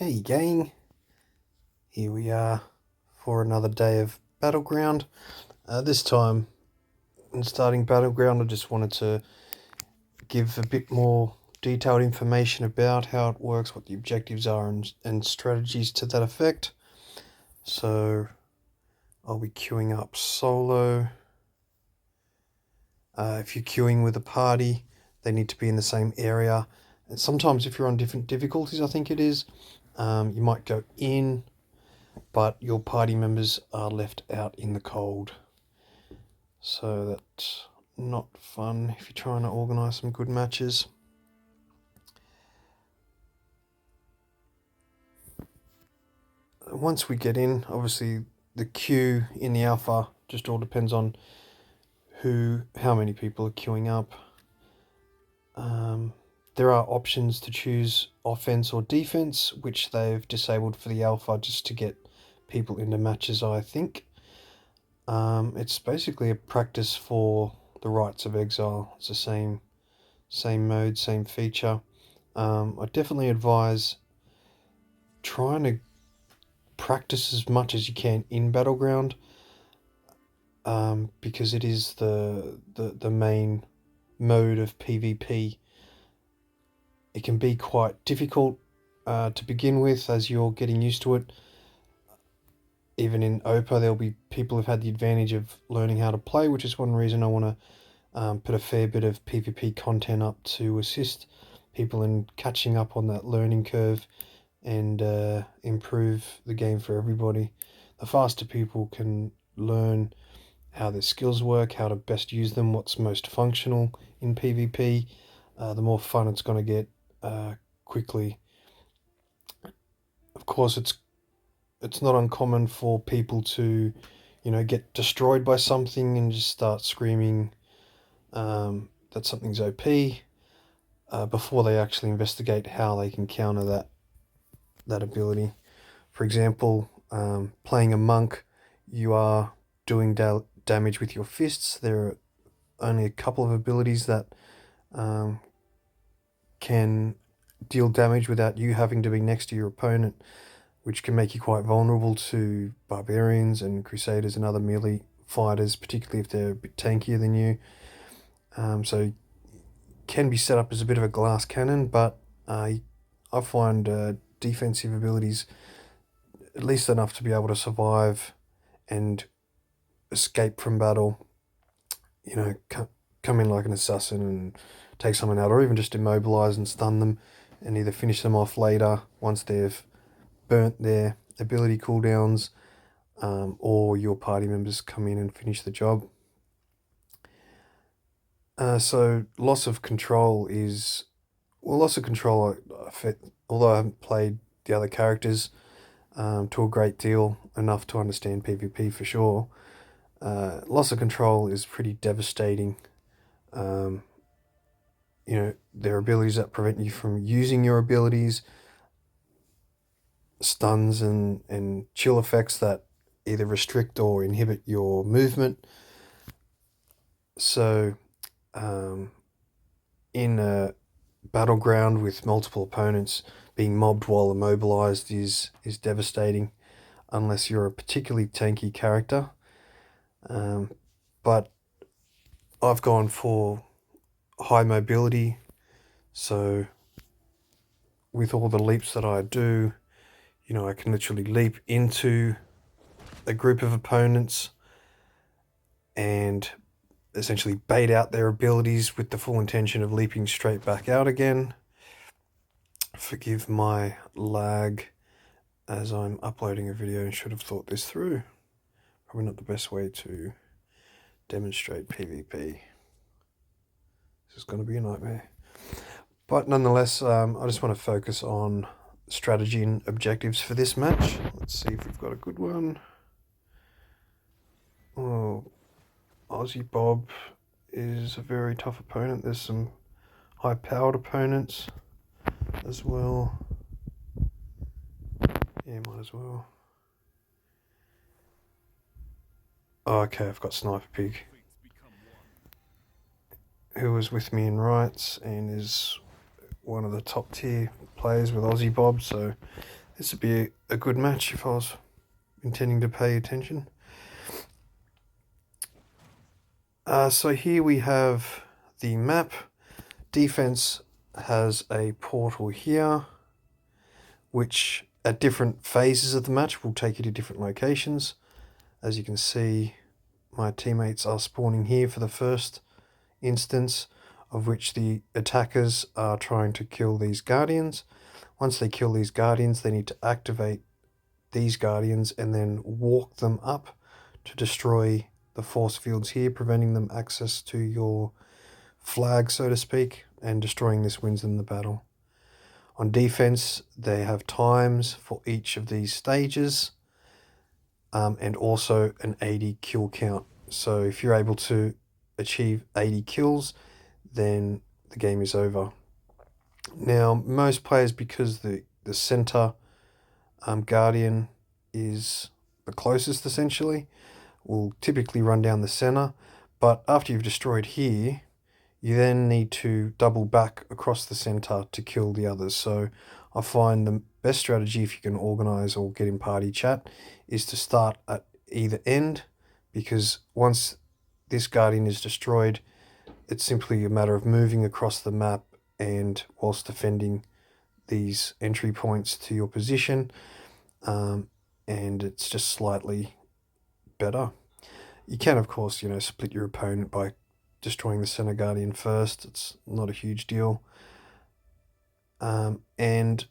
Hey gang, here we are for another day of Battleground. This time, in starting Battleground, I just wanted to give a bit more detailed information about how it works, what the objectives are, and strategies to that effect. So, I'll be queuing up solo. If you're queuing with a party, they need to be in the same area. And sometimes if you're on different difficulties, I think it is, you might go in, but your party members are left out in the cold. So that's not fun if you're trying to organise some good matches. Once we get in, obviously the queue in the alpha just all depends on how many people are queuing up. There are options to choose offense or defense, which they've disabled for the alpha just to get people into matches, I think. It's basically a practice for the Rites of Exile. It's the same mode, same feature. I definitely advise trying to practice as much as you can in Battleground, because it is the main mode of PvP. It can be quite difficult to begin with as you're getting used to it. Even in OPA, there'll be people who've had the advantage of learning how to play, which is one reason I want to put a fair bit of PvP content up to assist people in catching up on that learning curve and improve the game for everybody. The faster people can learn how their skills work, how to best use them, what's most functional in PvP, the more fun it's going to get quickly. Of course, it's not uncommon for people to, get destroyed by something and just start screaming that something's OP before they actually investigate how they can counter that ability. For example, playing a monk, you are doing damage with your fists. There are only a couple of abilities that can deal damage without you having to be next to your opponent, which can make you quite vulnerable to barbarians and crusaders and other melee fighters, particularly if they're a bit tankier than you. So can be set up as a bit of a glass cannon, but I find defensive abilities at least enough to be able to survive and escape from battle. Come in like an assassin and take someone out, or even just immobilize and stun them and either finish them off later once they've burnt their ability cooldowns, or your party members come in and finish the job. So loss of control, although I haven't played the other characters to a great deal, enough to understand PvP for sure, loss of control is pretty devastating. There are abilities that prevent you from using your abilities, stuns and chill effects that either restrict or inhibit your movement. So, in a battleground with multiple opponents, being mobbed while immobilized is devastating, unless you're a particularly tanky character. But I've gone for high mobility, so with all the leaps that I do, I can literally leap into a group of opponents and essentially bait out their abilities with the full intention of leaping straight back out again. Forgive my lag as I'm uploading a video and should have thought this through. Probably not the best way to demonstrate PvP. This is going to be a nightmare. But nonetheless, I just want to focus on strategy and objectives for this match. Let's see if we've got a good one. Oh, Aussie Bob is a very tough opponent. There's some high-powered opponents as well. Yeah, might as well. Oh, okay, I've got Sniper Pig, who was with me in Rights and is one of the top tier players with Aussie Bob, so This would be a good match if I was intending to pay attention. So here we have the map. Defense has a portal here, which at different phases of the match will take you to different locations. As you can see, my teammates are spawning here for the first instance, of which the attackers are trying to kill these guardians. Once they kill these guardians, they need to activate these guardians and then walk them up to destroy the force fields here, preventing them access to your flag, so to speak, and destroying this wins them the battle. On defense, they have times for each of these stages, and also an 80 kill count. So if you're able to achieve 80 kills, then the game is over. Now, most players, because the center guardian is the closest essentially, will typically run down the center, but after you've destroyed here, you then need to double back across the center to kill the others. So I find the best strategy, if you can organize or get in party chat, is to start at either end, because once this guardian is destroyed, it's simply a matter of moving across the map and whilst defending these entry points to your position, and it's just slightly better. You can, of course, split your opponent by destroying the center guardian first. It's not a huge deal. And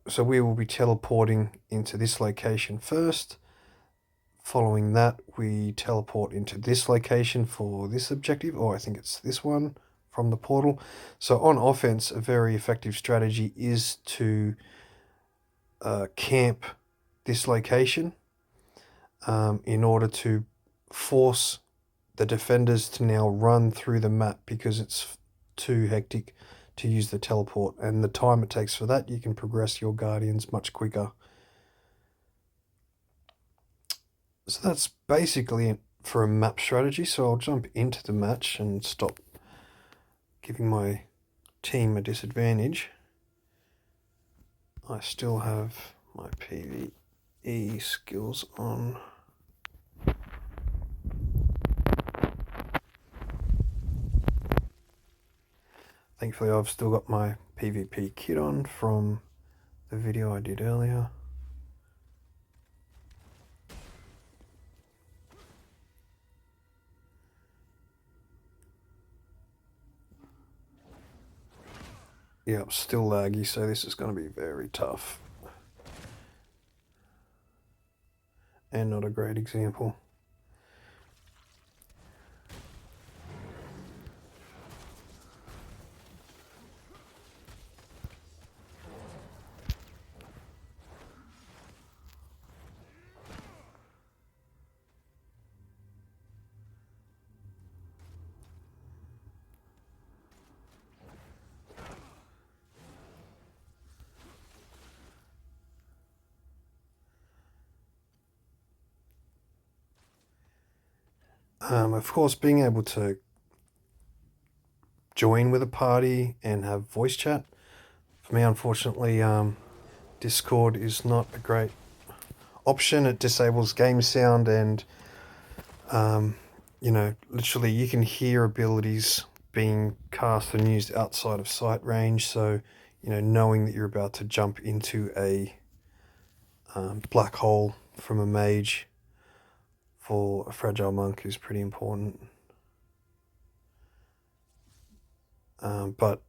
so we will be teleporting into this location first. Following that, we teleport into this location for this objective, or I think it's this one from the portal. So on offense, a very effective strategy is to camp this location in order to force the defenders to now run through the map, because it's too hectic to use the teleport, and the time it takes for that, you can progress your guardians much quicker. So that's basically it for a map strategy. So I'll jump into the match and stop giving my team a disadvantage. I still have my PvE skills on. Thankfully, I've still got my PvP kit on from the video I did earlier. Yeah, I'm still laggy, so this is going to be very tough. And not a great example. Of course, being able to join with a party and have voice chat, for me, unfortunately, Discord is not a great option. It disables game sound, and literally you can hear abilities being cast and used outside of sight range. So knowing that you're about to jump into a black hole from a mage for a fragile monk is pretty important. But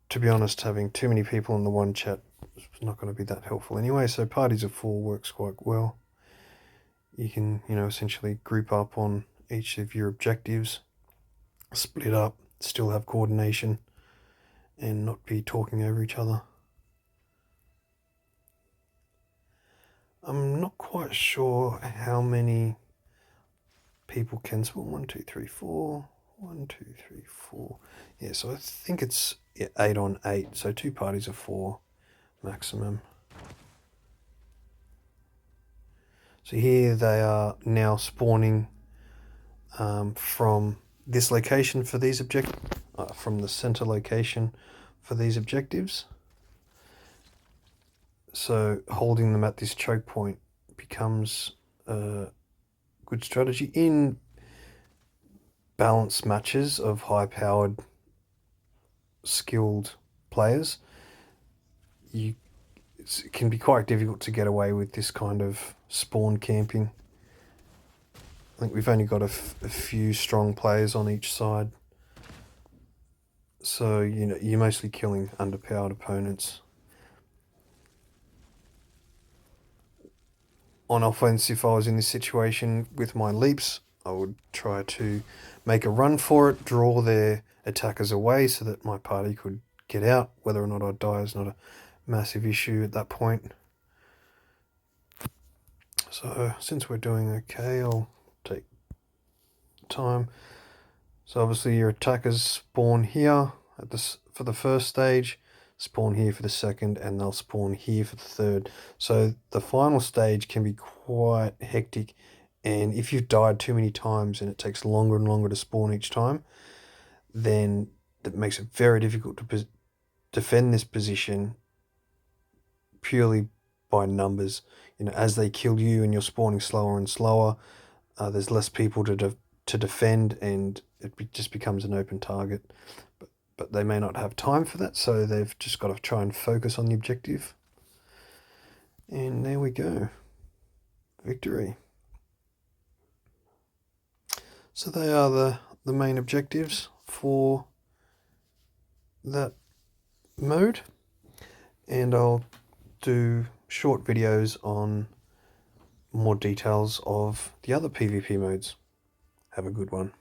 to be honest, having too many people in the one chat is not going to be that helpful anyway. So parties of 4 works quite well. You can, essentially group up on each of your objectives, split up, still have coordination, and not be talking over each other. I'm not quite sure how many people can spawn. 1, 2, 3, 4. 1, 2, 3, 4. Yeah, so I think it's 8 on 8. So 2 parties of 4 maximum. So here they are now spawning from this location for these objectives, from the center location for these objectives. So holding them at this choke point becomes a good strategy in balanced matches of high-powered, skilled players. It can be quite difficult to get away with this kind of spawn camping. I think we've only got a few strong players on each side. So, you know, you're mostly killing underpowered opponents. On offense, if I was in this situation with my leaps, I would try to make a run for it, draw their attackers away so that my party could get out. Whether or not I die is not a massive issue at that point. So since we're doing okay, I'll take time. So obviously your attackers spawn here at this for the first stage, spawn here for the second, and they'll spawn here for the third. So the final stage can be quite hectic, and if you've died too many times and it takes longer and longer to spawn each time, then that makes it very difficult to defend this position purely by numbers. You know, as they kill you and you're spawning slower and slower, there's less people to defend, and it just becomes an open target. But they may not have time for that, so they've just got to try and focus on the objective. And there we go. Victory. So they are the main objectives for that mode. And I'll do short videos on more details of the other PvP modes. Have a good one.